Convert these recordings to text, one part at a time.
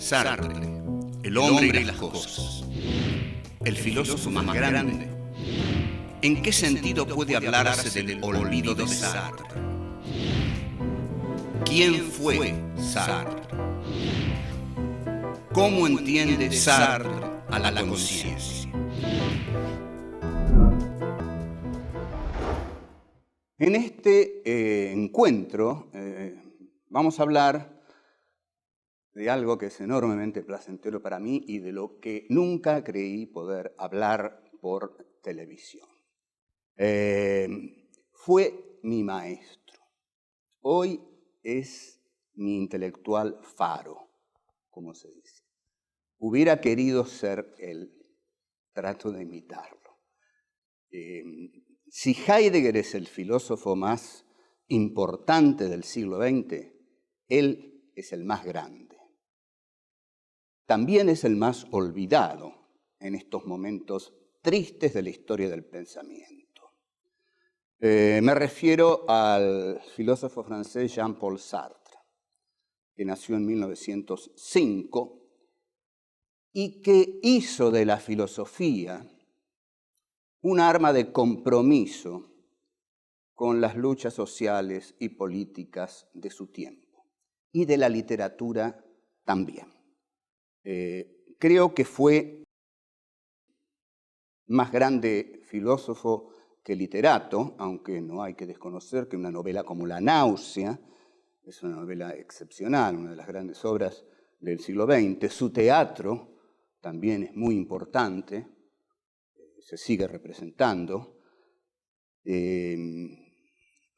Sartre, el hombre y las cosas. El filósofo más grande. ¿En qué sentido puede hablarse del olvido de Sartre? ¿Quién fue Sartre? ¿Cómo entiende Sartre a la conciencia? En este encuentro vamos a hablar de algo que es enormemente placentero para mí y de lo que nunca creí poder hablar por televisión. Fue mi maestro. Hoy es mi intelectual faro, como se dice. Hubiera querido ser él, trato de imitarlo. Si Heidegger es el filósofo más importante del siglo XX, él es el más grande. También es el más olvidado en estos momentos tristes de la historia del pensamiento. Me refiero al filósofo francés Jean-Paul Sartre, que nació en 1905 y que hizo de la filosofía un arma de compromiso con las luchas sociales y políticas de su tiempo, y de la literatura también. Creo que fue más grande filósofo que literato, aunque no hay que desconocer que una novela como La náusea es una novela excepcional, una de las grandes obras del siglo XX. Su teatro también es muy importante, se sigue representando.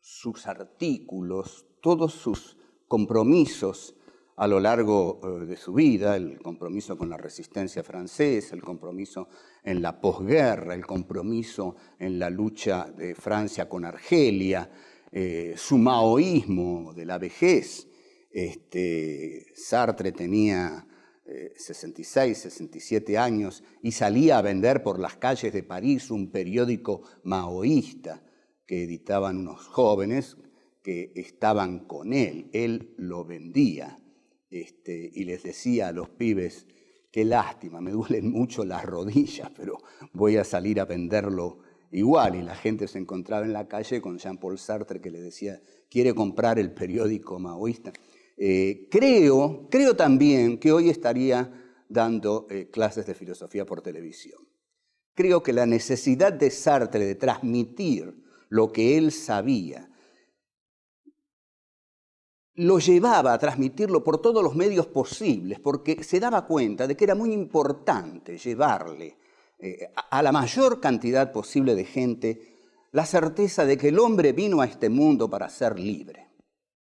Sus artículos, todos sus compromisos a lo largo de su vida, el compromiso con la resistencia francesa, el compromiso en la posguerra, el compromiso en la lucha de Francia con Argelia, su maoísmo de la vejez. Sartre tenía 66, 67 años y salía a vender por las calles de París un periódico maoísta que editaban unos jóvenes que estaban con él. Él lo vendía y les decía a los pibes: qué lástima, me duelen mucho las rodillas, pero voy a salir a venderlo igual. Y la gente se encontraba en la calle con Jean-Paul Sartre, que le decía: ¿quiere comprar el periódico maoísta? Creo también que hoy estaría dando clases de filosofía por televisión. Creo que la necesidad de Sartre de transmitir lo que él sabía lo llevaba a transmitirlo por todos los medios posibles, porque se daba cuenta de que era muy importante llevarle a la mayor cantidad posible de gente la certeza de que el hombre vino a este mundo para ser libre,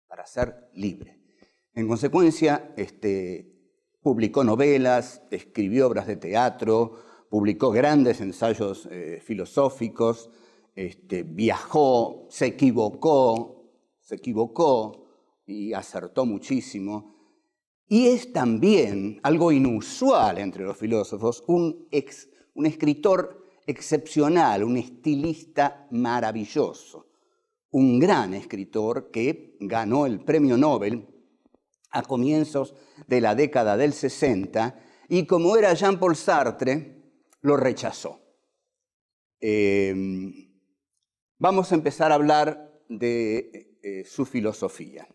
para ser libre. En consecuencia, publicó novelas, escribió obras de teatro, publicó grandes ensayos filosóficos, viajó, se equivocó y acertó muchísimo. Y es también algo inusual entre los filósofos, un escritor excepcional, un estilista maravilloso, un gran escritor que ganó el premio Nobel a comienzos de la década del 60 y, como era Jean-Paul Sartre, lo rechazó. Vamos a empezar a hablar de su filosofía.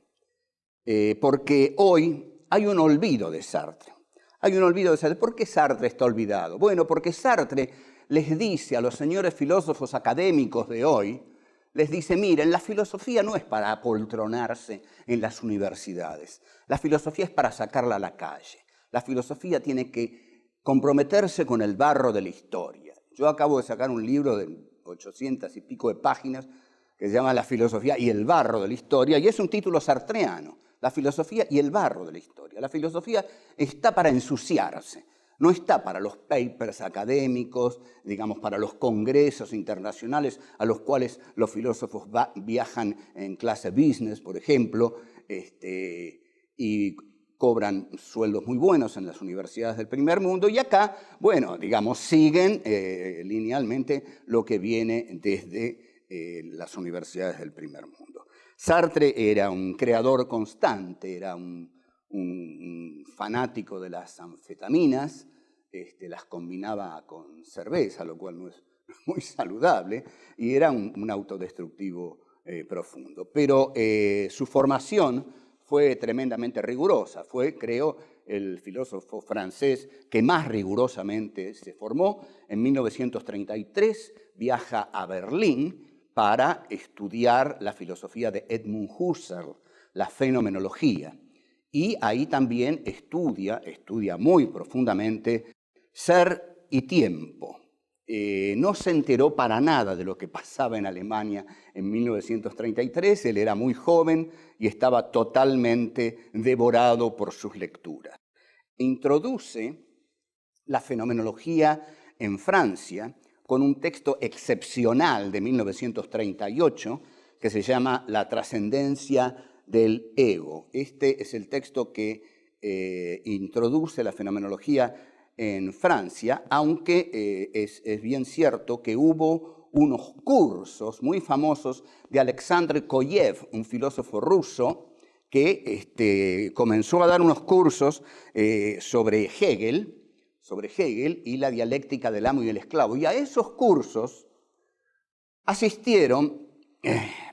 Porque hoy hay un olvido de Sartre. Hay un olvido de Sartre. ¿Por qué Sartre está olvidado? Bueno, porque Sartre les dice a los señores filósofos académicos de hoy, les dice: miren, la filosofía no es para apoltronarse en las universidades. La filosofía es para sacarla a la calle. La filosofía tiene que comprometerse con el barro de la historia. Yo acabo de sacar un libro de 800 y pico de páginas que se llama La filosofía y el barro de la historia, y es un título sartreano. La filosofía y el barro de la historia. La filosofía está para ensuciarse, no está para los papers académicos, digamos, para los congresos internacionales a los cuales los filósofos viajan en clase business, por ejemplo, y cobran sueldos muy buenos en las universidades del primer mundo, y acá, bueno, digamos, siguen linealmente lo que viene desde las universidades del primer mundo. Sartre era un creador constante, era un un fanático de las anfetaminas, las combinaba con cerveza, lo cual no es muy saludable, y era un autodestructivo profundo. Pero su formación fue tremendamente rigurosa. Fue, creo, el filósofo francés que más rigurosamente se formó. En 1933 viaja a Berlín para estudiar la filosofía de Edmund Husserl, la fenomenología. Y ahí también estudia muy profundamente ser y tiempo. No se enteró para nada de lo que pasaba en Alemania en 1933, él era muy joven y estaba totalmente devorado por sus lecturas. Introduce la fenomenología en Francia con un texto excepcional de 1938 que se llama La trascendencia del ego. Este es el texto que introduce la fenomenología en Francia, aunque es bien cierto que hubo unos cursos muy famosos de Alexandre Koyev, un filósofo ruso, que comenzó a dar unos cursos sobre Hegel y la dialéctica del amo y el esclavo. Y a esos cursos asistieron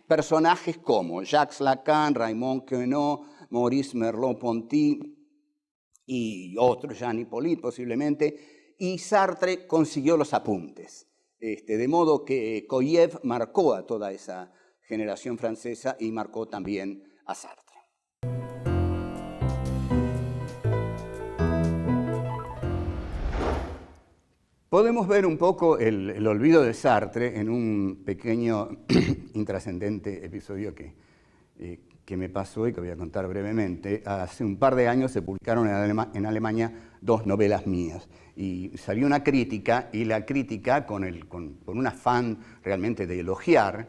personajes como Jacques Lacan, Raymond Queneau, Maurice Merleau-Ponty y otros, Jean Hippolyte posiblemente, y Sartre consiguió los apuntes. De modo que Koyev marcó a toda esa generación francesa y marcó también a Sartre. Podemos ver un poco el olvido de Sartre en un pequeño intrascendente episodio que me pasó y que voy a contar brevemente. Hace un par de años se publicaron en Alemania 2 novelas mías y salió una crítica, y la crítica, con un afán realmente de elogiar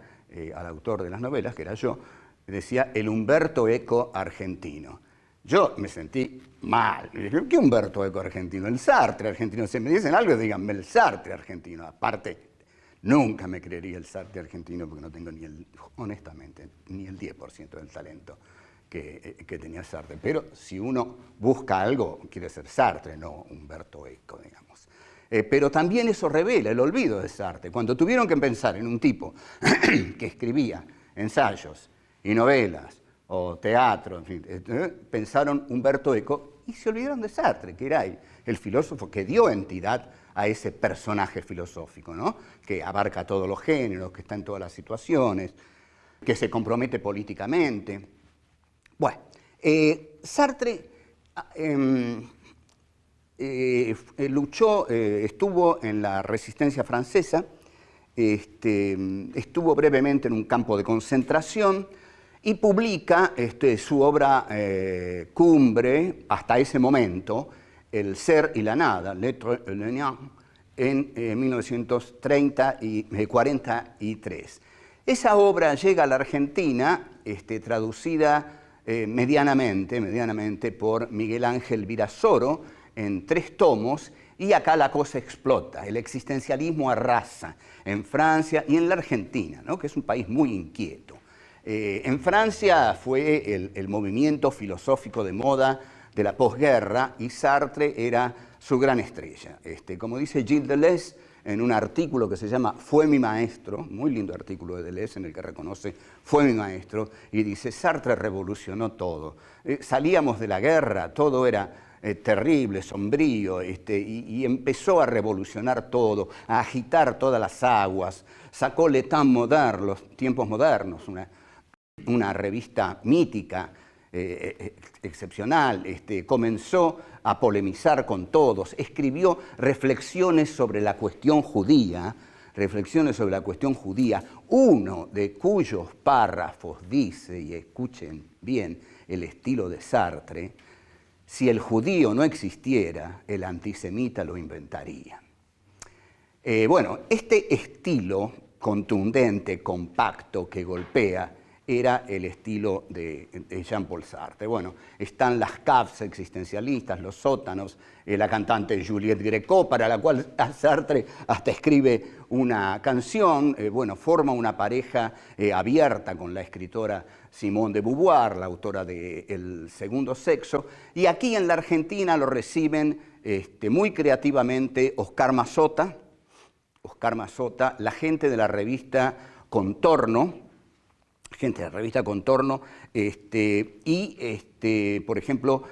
al autor de las novelas, que era yo, decía el Umberto Eco argentino. Yo me sentí mal. ¿Qué Umberto Eco argentino? El Sartre argentino. Si me dicen algo, díganme el Sartre argentino. Aparte, nunca me creería el Sartre argentino porque no tengo honestamente, ni el 10% del talento que tenía Sartre. Pero si uno busca algo, quiere ser Sartre, no Umberto Eco, digamos. Pero también eso revela el olvido de Sartre. Cuando tuvieron que pensar en un tipo que escribía ensayos y novelas, o teatro, en fin, pensaron Umberto Eco y se olvidaron de Sartre, que era el filósofo que dio entidad a ese personaje filosófico, ¿no? Que abarca todos los géneros, que está en todas las situaciones, que se compromete políticamente. Bueno, Sartre estuvo en la resistencia francesa, estuvo brevemente en un campo de concentración, y publica su obra cumbre, hasta ese momento, El ser y la nada, L'être et le néant, en 1943. Esa obra llega a la Argentina, traducida medianamente por Miguel Ángel Virasoro, en 3 tomos, y acá la cosa explota. El existencialismo arrasa en Francia y en la Argentina, ¿no? Que es un país muy inquieto. En Francia fue el movimiento filosófico de moda de la posguerra y Sartre era su gran estrella. Como dice Gilles Deleuze en un artículo que se llama Fue mi maestro, muy lindo artículo de Deleuze en el que reconoce Fue mi maestro, y dice Sartre revolucionó todo. Salíamos de la guerra, todo era terrible, sombrío, y empezó a revolucionar todo, a agitar todas las aguas, sacó L'État moderne, los tiempos modernos, una revista mítica, excepcional, comenzó a polemizar con todos, escribió reflexiones sobre la cuestión judía, uno de cuyos párrafos dice, y escuchen bien el estilo de Sartre, si el judío no existiera, el antisemita lo inventaría. Bueno, este estilo contundente, compacto, que golpea, era el estilo de Jean-Paul Sartre. Bueno, están las caves existencialistas, los sótanos, la cantante Juliette Gréco, para la cual Sartre hasta escribe una canción, bueno, forma una pareja abierta con la escritora Simone de Beauvoir, la autora de El segundo sexo, y aquí en la Argentina lo reciben muy creativamente Oscar Mazota, la gente de la revista Contorno, por ejemplo,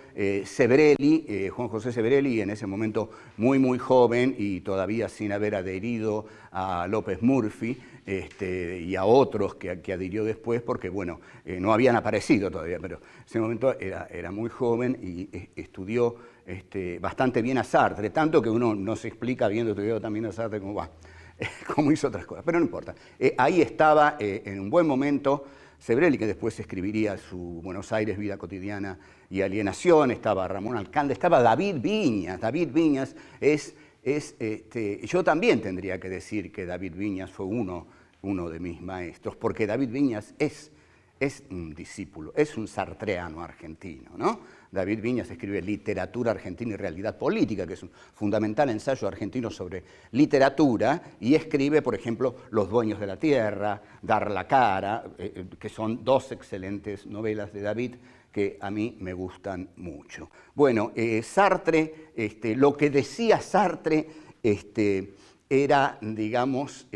Sebrelli, Juan José Sebrelli, en ese momento muy joven y todavía sin haber adherido a López Murphy y a otros que adhirió después, porque bueno, no habían aparecido todavía, pero en ese momento era muy joven y estudió bastante bien a Sartre, tanto que uno no se explica habiendo estudiado también a Sartre como hizo otras cosas, pero no importa. Ahí estaba en un buen momento Sebrelli, que después escribiría su Buenos Aires, vida cotidiana y alienación, estaba Ramón Alcalde, estaba David Viñas. David Viñas yo también tendría que decir que David Viñas fue uno de mis maestros, porque David Viñas es un discípulo, es un sartreano argentino, ¿no? David Viñas escribe Literatura Argentina y Realidad Política, que es un fundamental ensayo argentino sobre literatura, y escribe, por ejemplo, Los dueños de la tierra, Dar la cara, que son dos excelentes novelas de David que a mí me gustan mucho. Bueno, Sartre, lo que decía Sartre era, digamos,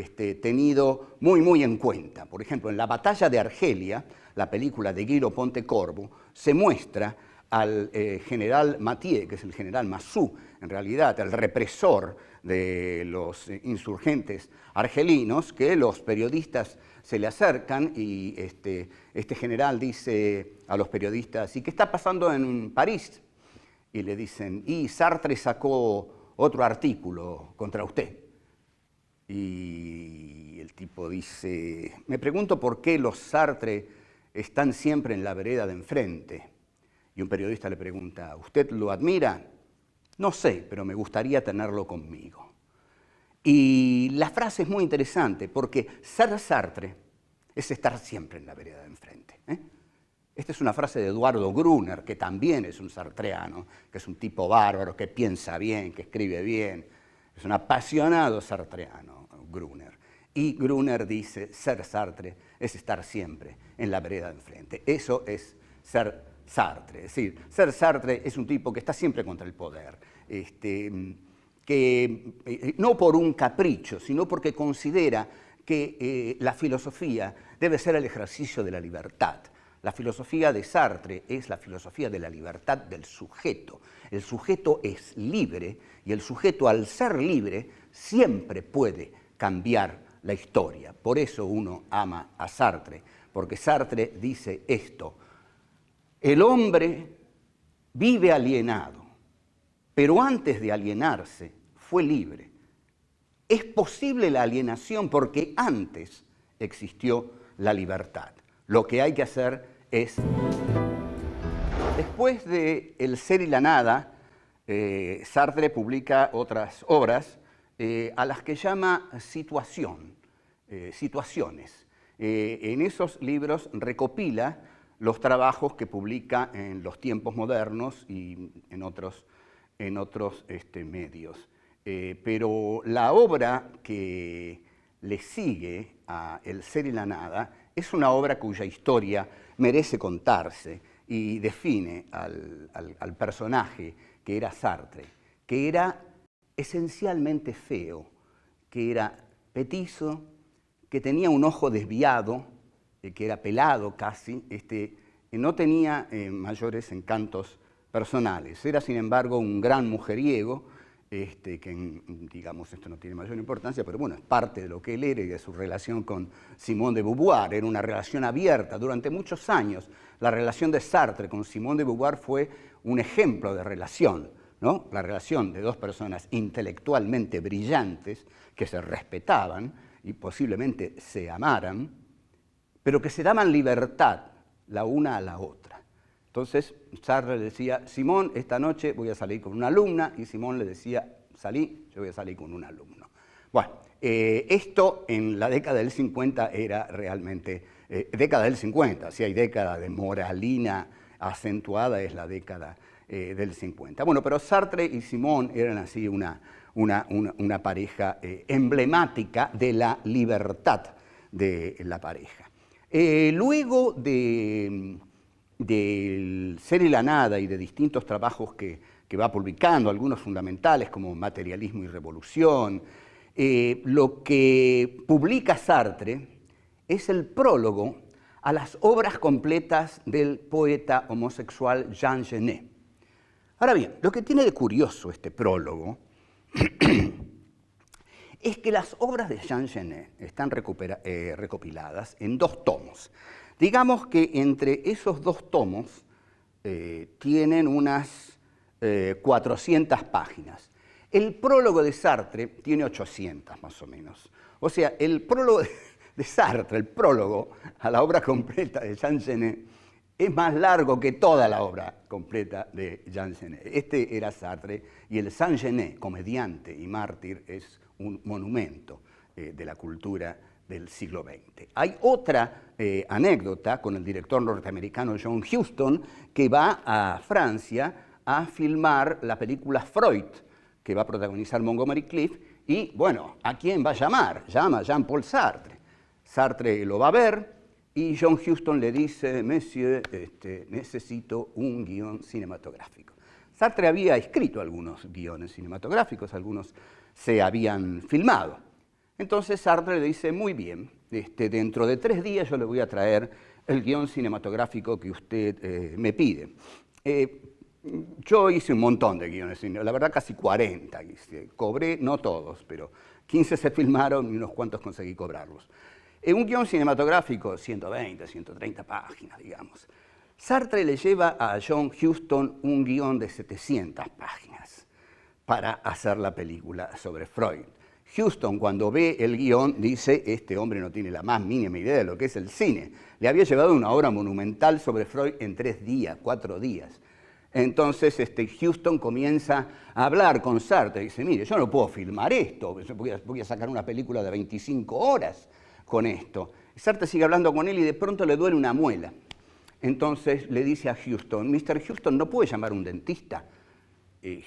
tenido muy en cuenta. Por ejemplo, en La batalla de Argelia, la película de Guido Pontecorvo, se muestra al general Mathieu, que es el general Massou, en realidad, el represor de los insurgentes argelinos, que los periodistas se le acercan y este general dice a los periodistas, ¿y qué está pasando en París? Y le dicen, y Sartre sacó otro artículo contra usted. Y el tipo dice, me pregunto por qué los Sartre están siempre en la vereda de enfrente. Y un periodista le pregunta, ¿usted lo admira? No sé, pero me gustaría tenerlo conmigo. Y la frase es muy interesante, porque ser Sartre es estar siempre en la vereda de enfrente. Esta es una frase de Eduardo Gruner, que también es un sartreano, que es un tipo bárbaro, que piensa bien, que escribe bien. Es un apasionado sartreano, Gruner. Y Gruner dice, ser Sartre es estar siempre en la vereda de enfrente. Eso es ser Sartre. Es decir, ser Sartre es un tipo que está siempre contra el poder, que no por un capricho, sino porque considera que la filosofía debe ser el ejercicio de la libertad. La filosofía de Sartre es la filosofía de la libertad del sujeto. El sujeto es libre y el sujeto, al ser libre, siempre puede cambiar la historia. Por eso uno ama a Sartre, porque Sartre dice esto: el hombre vive alienado, pero antes de alienarse fue libre. Es posible la alienación porque antes existió la libertad. Lo que hay que hacer es, después de El ser y la nada, Sartre publica otras obras a las que llama situaciones. En esos libros recopila los trabajos que publica en Los tiempos modernos y en otros medios. Pero la obra que le sigue a El ser y la nada es una obra cuya historia merece contarse y define al personaje que era Sartre, que era esencialmente feo, que era petizo, que tenía un ojo desviado, que era pelado casi, no tenía mayores encantos personales. Era, sin embargo, un gran mujeriego, que, digamos, esto no tiene mayor importancia, pero bueno, es parte de lo que él era y de su relación con Simone de Beauvoir. Era una relación abierta durante muchos años. La relación de Sartre con Simone de Beauvoir fue un ejemplo de relación, ¿no? La relación de dos personas intelectualmente brillantes que se respetaban y posiblemente se amaran, pero que se daban libertad la una a la otra. Entonces Sartre le decía, Simón, esta noche voy a salir con una alumna, y Simón le decía, salí, yo voy a salir con un alumno. Bueno, esto en la década del 50 era realmente década del 50, si hay década de moralina acentuada, es la década del 50. Bueno, pero Sartre y Simone eran así una pareja emblemática de la libertad de la pareja. Luego del Ser y la Nada y de distintos trabajos que va publicando, algunos fundamentales como Materialismo y Revolución, lo que publica Sartre es el prólogo a las obras completas del poeta homosexual Jean Genet. Ahora bien, lo que tiene de curioso este prólogo es que las obras de Jean Genet están recopiladas en 2 tomos. Digamos que entre esos 2 tomos tienen unas 400 páginas. El prólogo de Sartre tiene 800 más o menos. O sea, el prólogo de Sartre, el prólogo a la obra completa de Jean Genet, es más largo que toda la obra completa de Jean Genet. Este era Sartre, y el Saint Genet, comediante y mártir, es un monumento de la cultura del siglo XX. Hay otra anécdota con el director norteamericano John Huston, que va a Francia a filmar la película Freud, que va a protagonizar Montgomery Clift, y bueno, ¿a quién va a llamar? Llama a Jean-Paul Sartre. Sartre lo va a ver, y John Huston le dice: Monsieur, necesito un guión cinematográfico. Sartre había escrito algunos guiones cinematográficos, algunos se habían filmado. Entonces Sartre le dice: muy bien, dentro de 3 días yo le voy a traer el guión cinematográfico que usted me pide. Yo hice un montón de guiones, la verdad casi 40, cobré, no todos, pero 15 se filmaron y unos cuantos conseguí cobrarlos. Un guión cinematográfico, 120, 130 páginas, digamos. Sartre le lleva a John Huston un guión de 700 páginas para hacer la película sobre Freud. Huston, cuando ve el guión, dice: este hombre no tiene la más mínima idea de lo que es el cine. Le había llevado una obra monumental sobre Freud en 3 días, 4 días. Entonces Huston comienza a hablar con Sartre y dice: mire, yo no puedo filmar esto, voy a sacar una película de 25 horas con esto. Sartre sigue hablando con él y de pronto le duele una muela. Entonces le dice a Huston: Mr. Huston, ¿no puede llamar a un dentista?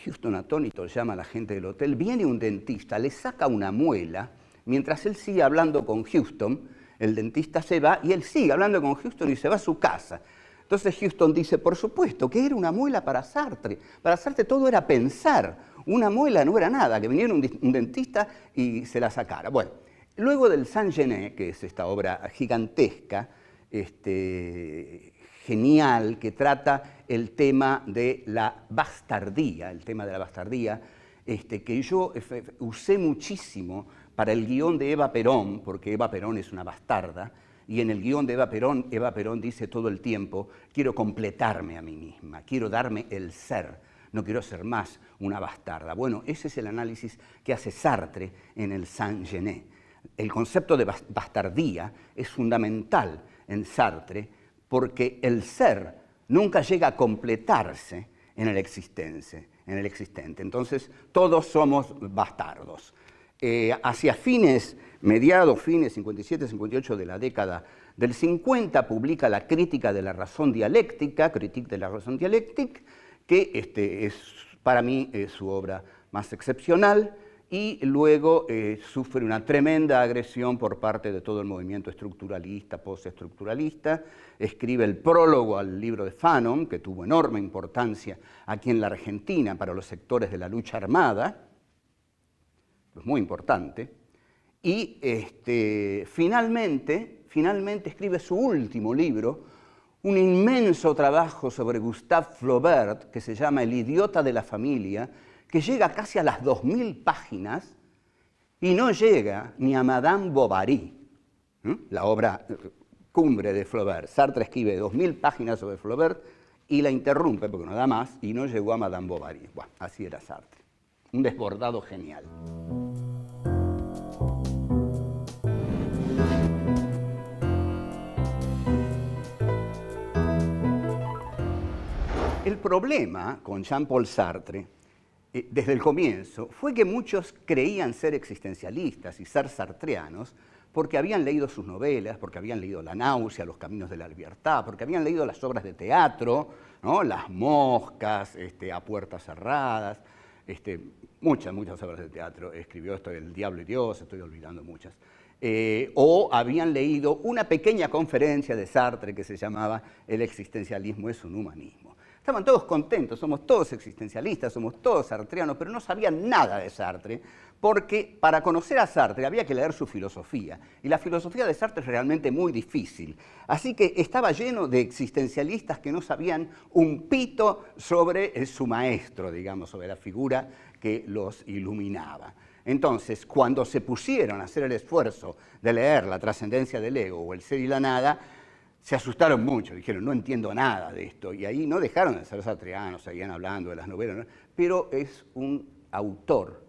Huston, atónito, llama a la gente del hotel. Viene un dentista, le saca una muela. Mientras él sigue hablando con Huston, el dentista se va y él sigue hablando con Huston y se va a su casa. Entonces Huston dice: por supuesto, que era una muela para Sartre. Para Sartre todo era pensar. Una muela no era nada, que viniera un dentista y se la sacara. Bueno, luego del Saint Genet, que es esta obra gigantesca, genial, que trata el tema de la bastardía, que yo usé muchísimo para el guión de Eva Perón, porque Eva Perón es una bastarda, y en el guión de Eva Perón dice todo el tiempo: quiero completarme a mí misma, quiero darme el ser, no quiero ser más una bastarda. Bueno, ese es el análisis que hace Sartre en el Saint Genet. El concepto de bastardía es fundamental en Sartre porque el ser nunca llega a completarse en el existente. Entonces, todos somos bastardos. Hacia mediados, fines 57, 58 de la década del 50, publica la Crítica de la Razón Dialéctica, Critique de la Razón Dialéctique, que es para mí su obra más excepcional, y luego sufre una tremenda agresión por parte de todo el movimiento estructuralista, postestructuralista. Escribe el prólogo al libro de Fanon, que tuvo enorme importancia aquí en la Argentina para los sectores de la lucha armada, es muy importante, y finalmente escribe su último libro, un inmenso trabajo sobre Gustave Flaubert, que se llama El idiota de la familia, que llega casi a las 2000 páginas y no llega ni a Madame Bovary, la obra cumbre de Flaubert. Sartre escribe 2000 páginas sobre Flaubert y la interrumpe porque no da más y no llegó a Madame Bovary. Bueno, así era Sartre, un desbordado genial. El problema con Jean-Paul Sartre, desde el comienzo, fue que muchos creían ser existencialistas y ser sartreanos, porque habían leído sus novelas, porque habían leído La náusea, Los caminos de la libertad, porque habían leído las obras de teatro, ¿no? Las moscas, A puertas cerradas, muchas obras de teatro. Escribió esto El diablo y Dios, estoy olvidando muchas. O habían leído una pequeña conferencia de Sartre que se llamaba El existencialismo es un humanismo. Estaban todos contentos, somos todos existencialistas, somos todos sartreanos, pero no sabían nada de Sartre, porque para conocer a Sartre había que leer su filosofía, y la filosofía de Sartre es realmente muy difícil. Así que estaba lleno de existencialistas que no sabían un pito sobre su maestro, digamos, sobre la figura que los iluminaba. Entonces, cuando se pusieron a hacer el esfuerzo de leer La trascendencia del ego o El ser y la nada, se asustaron mucho, dijeron, no entiendo nada de esto, y ahí no dejaron de ser sartreanos, seguían hablando de las novelas, ¿no? Pero es un autor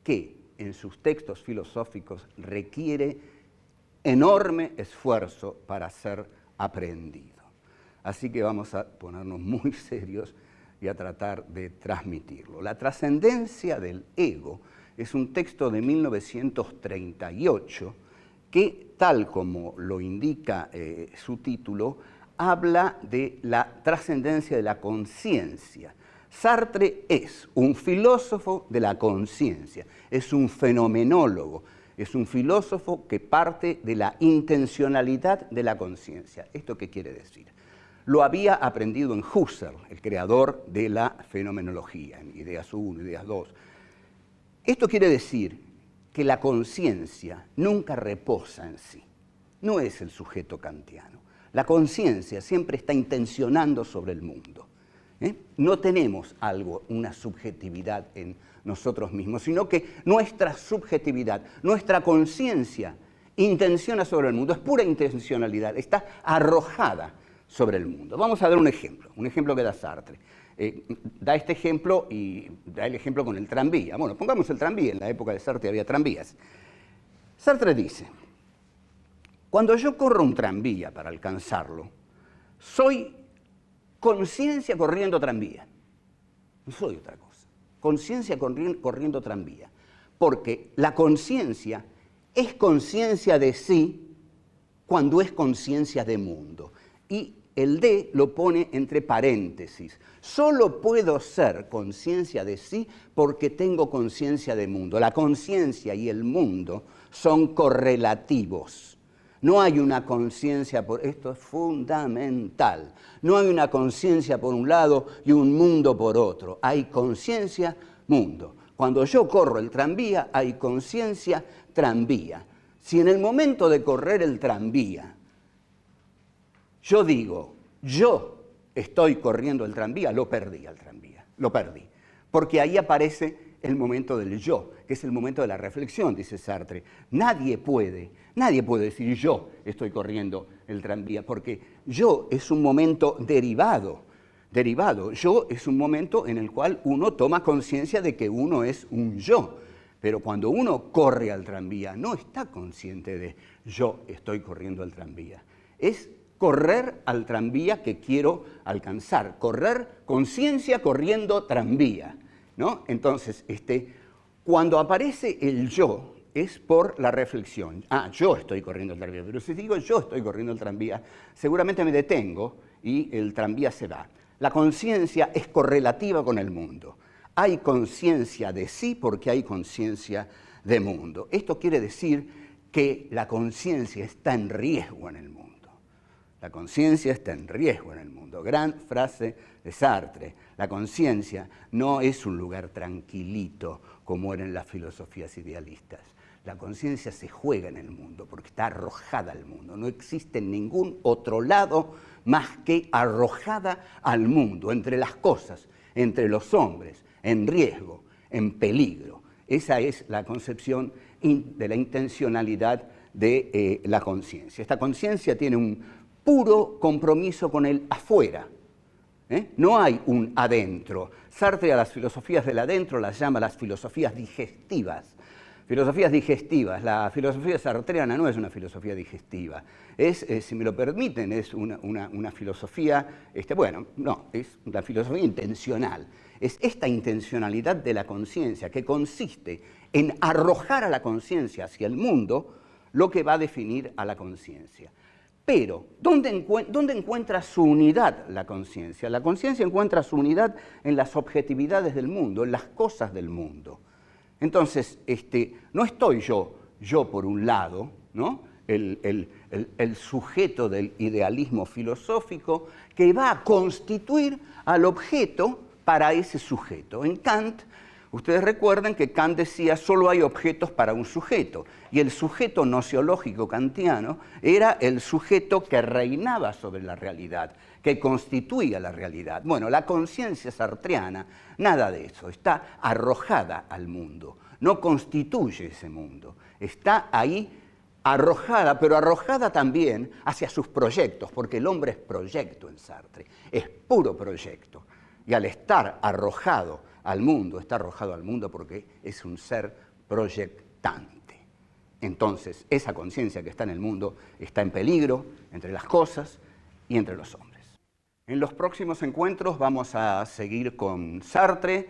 que en sus textos filosóficos requiere enorme esfuerzo para ser aprendido. Así que vamos a ponernos muy serios y a tratar de transmitirlo. La trascendencia del ego es un texto de 1938 que, tal como lo indica su título, habla de la trascendencia de la conciencia. Sartre es un filósofo de la conciencia, es un fenomenólogo, es un filósofo que parte de la intencionalidad de la conciencia. ¿Esto qué quiere decir? Lo había aprendido en Husserl, el creador de la fenomenología, en Ideas 1, Ideas 2. Esto quiere decir que la conciencia nunca reposa en sí, no es el sujeto kantiano. La conciencia siempre está intencionando sobre el mundo. No tenemos una subjetividad en nosotros mismos, sino que nuestra subjetividad, nuestra conciencia intenciona sobre el mundo, es pura intencionalidad, está arrojada sobre el mundo. Vamos a ver un ejemplo que da Sartre. Da este ejemplo y da el ejemplo con el tranvía. Bueno, pongamos el tranvía, en la época de Sartre había tranvías. Sartre dice, cuando yo corro un tranvía para alcanzarlo, soy conciencia corriendo tranvía. No soy otra cosa. Conciencia corriendo tranvía. Porque la conciencia es conciencia de sí cuando es conciencia de mundo. Y el D lo pone entre paréntesis. Solo puedo ser conciencia de sí porque tengo conciencia de mundo. La conciencia y el mundo son correlativos. No hay una conciencia por... Esto es fundamental. No hay una conciencia por un lado y un mundo por otro. Hay conciencia, mundo. Cuando yo corro el tranvía, hay conciencia, tranvía. Si en el momento de correr el tranvía yo digo, yo estoy corriendo el tranvía, lo perdí al tranvía, lo perdí. Porque ahí aparece el momento del yo, que es el momento de la reflexión, dice Sartre. Nadie puede decir yo estoy corriendo el tranvía, porque yo es un momento derivado. Yo es un momento en el cual uno toma conciencia de que uno es un yo. Pero cuando uno corre al tranvía, no está consciente de yo estoy corriendo el tranvía. Es correr al tranvía que quiero alcanzar, correr conciencia corriendo tranvía, ¿no? Entonces, cuando aparece el yo, es por la reflexión. Yo estoy corriendo el tranvía, pero si digo yo estoy corriendo el tranvía, seguramente me detengo y el tranvía se va. La conciencia es correlativa con el mundo. Hay conciencia de sí porque hay conciencia de mundo. Esto quiere decir que la conciencia está en riesgo en el mundo. La conciencia está en riesgo en el mundo. Gran frase de Sartre. La conciencia no es un lugar tranquilito como eran las filosofías idealistas. La conciencia se juega en el mundo porque está arrojada al mundo. No existe en ningún otro lado más que arrojada al mundo, entre las cosas, entre los hombres, en riesgo, en peligro. Esa es la concepción de la intencionalidad de la conciencia. Esta conciencia tiene un puro compromiso con el afuera. No hay un adentro. Sartre a las filosofías del adentro las llama las filosofías digestivas. Filosofías digestivas. La filosofía sartreana no es una filosofía digestiva. Es, si me lo permiten, es una filosofía, no, es una filosofía intencional. Es esta intencionalidad de la conciencia que consiste en arrojar a la conciencia hacia el mundo, lo que va a definir a la conciencia. Pero, ¿dónde encuentra su unidad la conciencia? La conciencia encuentra su unidad en las objetividades del mundo, en las cosas del mundo. Entonces, no estoy yo por un lado, ¿no? El sujeto del idealismo filosófico que va a constituir al objeto para ese sujeto. En Kant, ustedes recuerdan que Kant decía solo hay objetos para un sujeto, y el sujeto nociológico kantiano era el sujeto que reinaba sobre la realidad, que constituía la realidad. Bueno, la conciencia sartreana, nada de eso, está arrojada al mundo, no constituye ese mundo, está ahí arrojada, pero arrojada también hacia sus proyectos, porque el hombre es proyecto en Sartre, es puro proyecto. Y al estar arrojado al mundo, está arrojado al mundo porque es un ser proyectante. Entonces, esa conciencia que está en el mundo está en peligro entre las cosas y entre los hombres. En los próximos encuentros vamos a seguir con Sartre,